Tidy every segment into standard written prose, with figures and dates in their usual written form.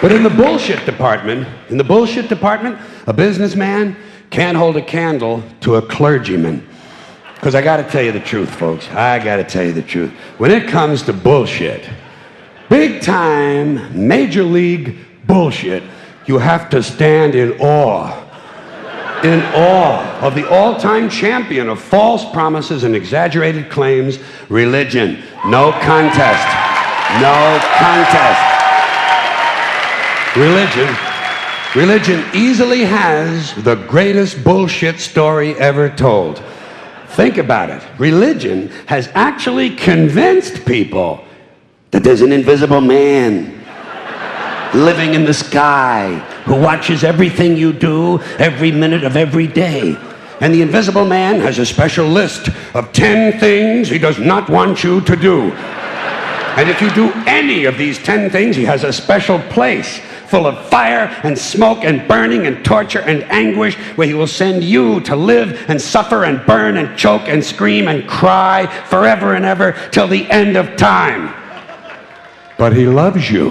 But in the bullshit department, a businessman can't hold a candle to a clergyman. Because I got to tell you the truth, folks. I got to tell you the truth. When it comes to bullshit, big time, major league bullshit, you have to stand in awe of the all-time champion of false promises and exaggerated claims, religion. No contest. No contest. Religion easily has the greatest bullshit story ever told. Think about it. Religion has actually convinced people that there's an invisible man living in the sky who watches everything you do every minute of every day. And the invisible man has a special list of 10 things he does not want you to do. And if you do any of these 10 things, he has a special place full of fire and smoke and burning and torture and anguish where he will send you to live and suffer and burn and choke and scream and cry forever and ever till the end of time. But he loves you.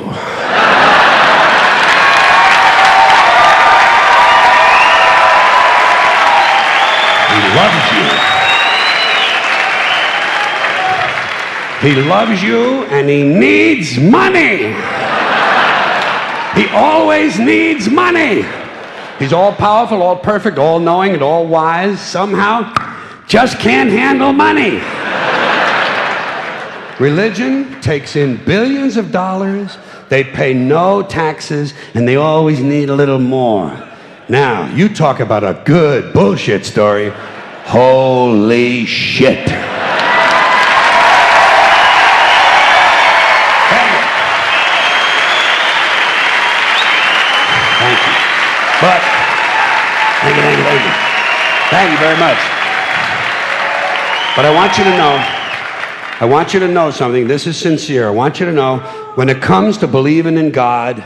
He loves you. He loves you and he needs money. He always needs money. He's all powerful, all perfect, all knowing, and all wise. Somehow, just can't handle money. Religion takes in billions of dollars. They pay no taxes, and they always need a little more. Now, you talk about a good bullshit story. Holy shit. But, thank you very much. But I want you to know something. This is sincere. I want you to know, when it comes to believing in God,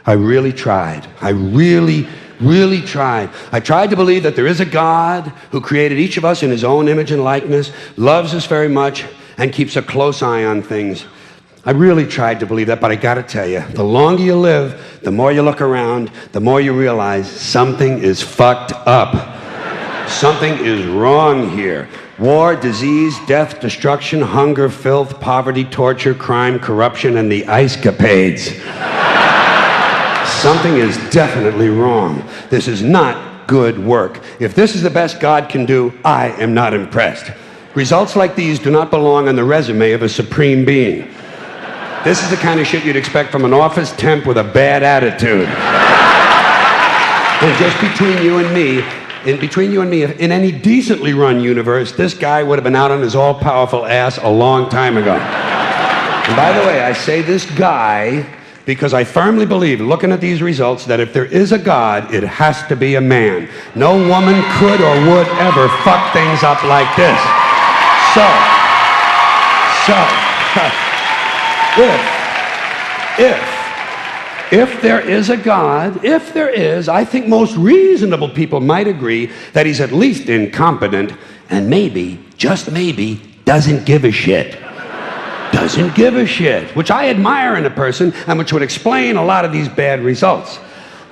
I really tried. I really tried. I tried to believe that there is a God who created each of us in his own image and likeness, loves us very much, and keeps a close eye on things. I really tried to believe that, but I gotta tell you, the longer you live, the more you look around, the more you realize something is fucked up. Something is wrong here. War, disease, death, destruction, hunger, filth, poverty, torture, crime, corruption, and the ice-capades. Something is definitely wrong. This is not good work. If this is the best God can do, I am not impressed. Results like these do not belong on the resume of a supreme being. This is the kind of shit you'd expect from an office temp with a bad attitude. And just between you and me, in any decently run universe, this guy would have been out on his all-powerful ass a long time ago. And by the way, I say this guy because I firmly believe, looking at these results, that if there is a God, it has to be a man. No woman could or would ever fuck things up like this. If there is a God, I think most reasonable people might agree that he's at least incompetent and maybe, just maybe, doesn't give a shit. Doesn't give a shit, which I admire in a person and which would explain a lot of these bad results.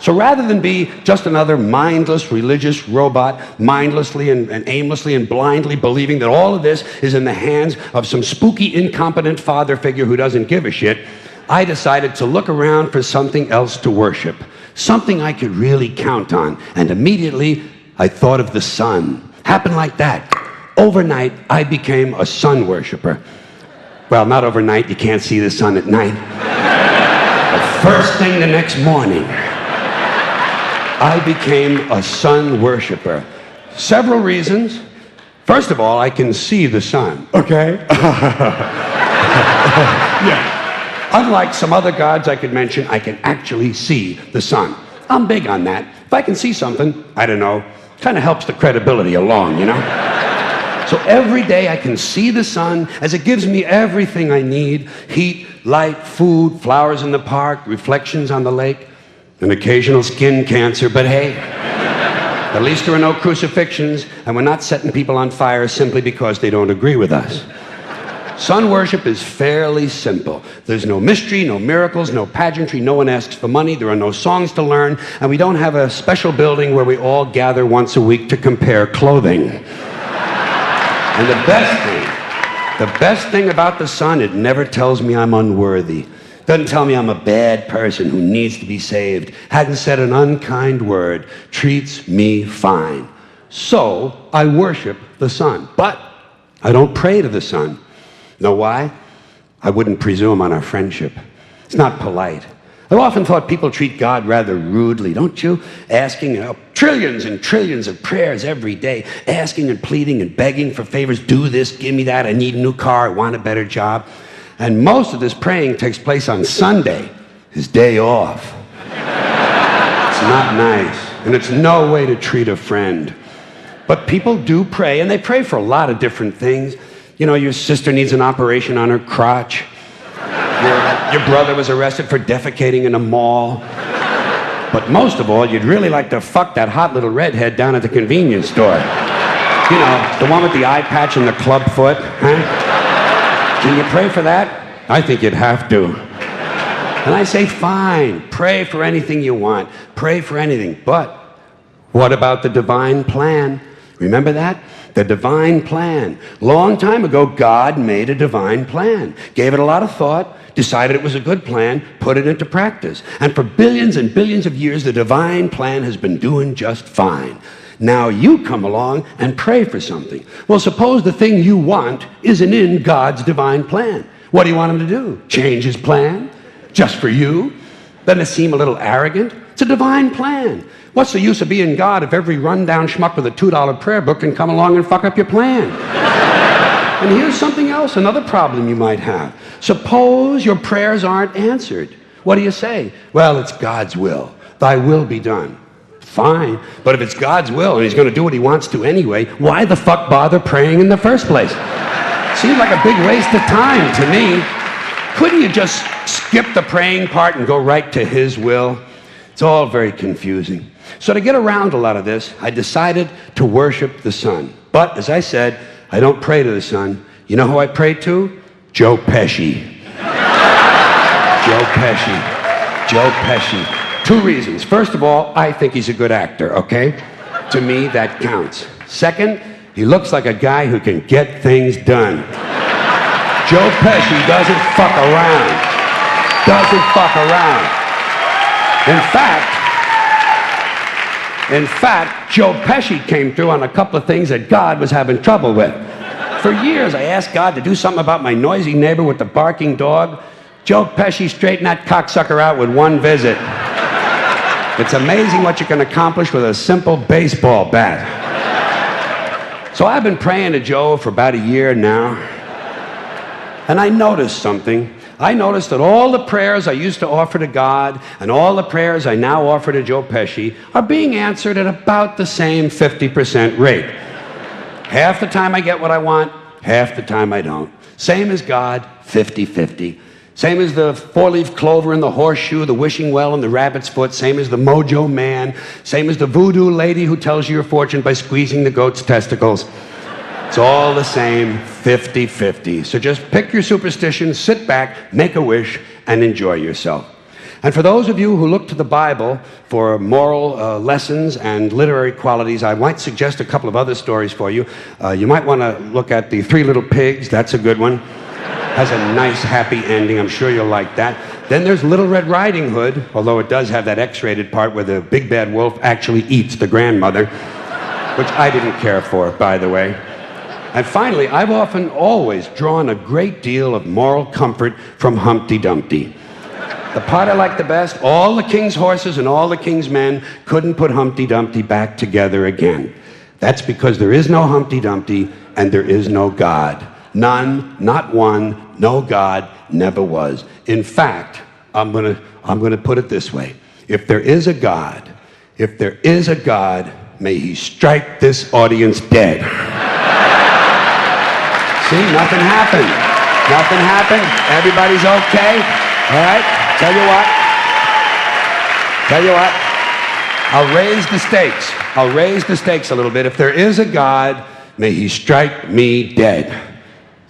So rather than be just another mindless religious robot, mindlessly and aimlessly and blindly believing that all of this is in the hands of some spooky, incompetent father figure who doesn't give a shit, I decided to look around for something else to worship, something I could really count on. And immediately, I thought of the sun. Happened like that. Overnight, I became a sun worshiper. Well, not overnight. You can't see the sun at night. But first thing the next morning, I became a sun worshiper. Several reasons. First of all, I can see the sun, okay? Yeah. Unlike some other gods I could mention, I can actually see the sun. I'm big on that. If I can see something, I don't know, kind of helps the credibility along, you know? So every day I can see the sun as it gives me everything I need: heat, light, food, flowers in the park, reflections on the lake, an occasional skin cancer, but hey, at least there are no crucifixions, and we're not setting people on fire simply because they don't agree with us. Sun worship is fairly simple. There's no mystery, no miracles, no pageantry, no one asks for money, there are no songs to learn, and we don't have a special building where we all gather once a week to compare clothing. And the best thing about the sun, it never tells me I'm unworthy. Doesn't tell me I'm a bad person who needs to be saved. Hasn't said an unkind word. Treats me fine. So I worship the sun. But I don't pray to the sun. Know why? I wouldn't presume on our friendship. It's not polite. I've often thought people treat God rather rudely, don't you? Asking trillions and trillions of prayers every day, asking and pleading and begging for favors. Do this, give me that, I need a new car, I want a better job. And most of this praying takes place on Sunday, his day off. It's not nice, and it's no way to treat a friend. But people do pray, and they pray for a lot of different things. You know, your sister needs an operation on her crotch. Your brother was arrested for defecating in a mall. But most of all, you'd really like to fuck that hot little redhead down at the convenience store. You know, the one with the eye patch and the club foot, huh? Can you pray for that? I think you'd have to. And I say, fine, pray for anything you want. Pray for anything. But what about the divine plan? Remember that? The divine plan. Long time ago, God made a divine plan. Gave it a lot of thought, decided it was a good plan, put it into practice. And for billions and billions of years, the divine plan has been doing just fine. Now you come along and pray for something. Well, suppose the thing you want isn't in God's divine plan. What do you want him to do? Change his plan? Just for you? Doesn't it seem a little arrogant? It's a divine plan. What's the use of being God if every rundown schmuck with a $2 prayer book can come along and fuck up your plan? And here's something else, another problem you might have. Suppose your prayers aren't answered. What do you say? Well, it's God's will. Thy will be done. Fine, but if it's God's will and he's going to do what he wants to anyway, why the fuck bother praying in the first place? Seems like a big waste of time to me. Couldn't you just skip the praying part and go right to his will? It's all very confusing. So to get around a lot of this, I decided to worship the sun. But, as I said, I don't pray to the sun. You know who I pray to? Joe Pesci. Joe Pesci. Joe Pesci. 2 reasons. First of all, I think he's a good actor, okay? To me, that counts. Second, he looks like a guy who can get things done. Joe Pesci doesn't fuck around. Doesn't fuck around. In fact, Joe Pesci came through on a couple of things that God was having trouble with. For years, I asked God to do something about my noisy neighbor with the barking dog. Joe Pesci straightened that cocksucker out with 1 visit. It's amazing what you can accomplish with a simple baseball bat. So I've been praying to Joe for about a year now, and I noticed something. I noticed that all the prayers I used to offer to God and all the prayers I now offer to Joe Pesci are being answered at about the same 50% rate. Half the time I get what I want, half the time I don't. Same as God, 50-50. Same as the 4-leaf clover and the horseshoe, the wishing well and the rabbit's foot. Same as the mojo man. Same as the voodoo lady who tells you your fortune by squeezing the goat's testicles. It's all the same, 50-50. So just pick your superstition, sit back, make a wish, and enjoy yourself. And for those of you who look to the Bible for moral lessons and literary qualities, I might suggest a couple of other stories for you. You might want to look at The 3 Little Pigs. That's a good one. Has a nice, happy ending. I'm sure you'll like that. Then there's Little Red Riding Hood, although it does have that X-rated part where the big bad wolf actually eats the grandmother, which I didn't care for, by the way. And finally, I've often always drawn a great deal of moral comfort from Humpty Dumpty. The part I like the best, all the king's horses and all the king's men couldn't put Humpty Dumpty back together again. That's because there is no Humpty Dumpty and there is no God. None, not one, no God, never was. In fact, I'm gonna put it this way. If there is a God, may he strike this audience dead. See, nothing happened. Nothing happened. Everybody's okay. All right? Tell you what. I'll raise the stakes. I'll raise the stakes a little bit. If there is a God, may he strike me dead.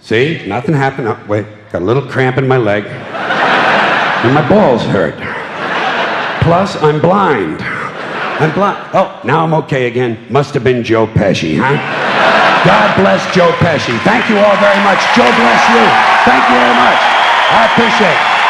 See? Nothing happened. Oh, wait, got a little cramp in my leg. And my balls hurt. Plus, I'm blind. I'm blind. Oh, now I'm okay again. Must have been Joe Pesci, huh? God bless Joe Pesci. Thank you all very much. Joe bless you. Thank you very much. I appreciate it.